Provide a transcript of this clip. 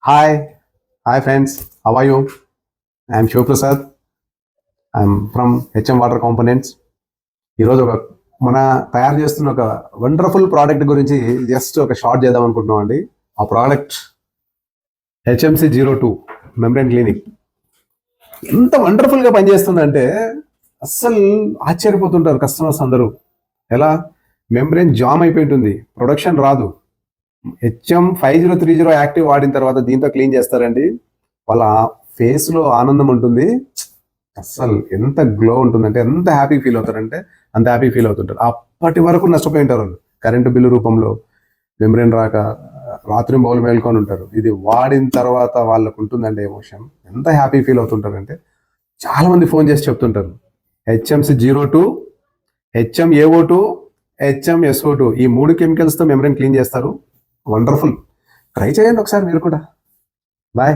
Hi friends, how are you? I am Shiv Prasad. I am from HM Water Components. ఈరోజు మన తయారు చేస్తున్న ఒక వండర్ఫుల్ ప్రోడక్ట్ గురించి జస్ట్ ఒక షార్ట్ చేద్దాం అనుకుంటున్నాం అండి. ఆ ప్రోడక్ట్ HMC02 మెంబ్రేన్ క్లినిక్ ఎంత వండర్ఫుల్గా పనిచేస్తుందంటే అస్సలు ఆశ్చర్యపోతుంటారు కస్టమర్స్ అందరూ. ఎలా మెంబ్రేన్ జామ్ అయిపోయి ఉంటుంది, ప్రొడక్షన్ రాదు. HM5030 యాక్టివ్ వాడిన తర్వాత దీంతో క్లీన్ చేస్తారండి. వాళ్ళ ఫేస్లో ఆనందం ఉంటుంది. అస్సలు ఎంత గ్లో ఉంటుందంటే ఎంత హ్యాపీ ఫీల్ అవుతారంటే అంత హ్యాపీ ఫీల్ అవుతుంటారు. అప్పటి వరకు నష్టపోయి ఉంటారు వాళ్ళు, కరెంటు బిల్లు రూపంలో మెంబ్రేన్ రాక రాత్రి బౌలు మేల్కొని ఉంటారు. ఇది వాడిన తర్వాత వాళ్ళకు ఉంటుందండి ఎమోషన్, ఎంత హ్యాపీ ఫీల్ అవుతుంటారంటే చాలా మంది ఫోన్ చేసి చెప్తుంటారు. HMC02, HMAO2, HMSO2 ఈ 3 కెమికల్స్తో మెంబ్రేన్ క్లీన్ చేస్తారు. వండర్ఫుల్. ట్రై చేయండి ఒకసారి మీరు కూడా. బాయ్.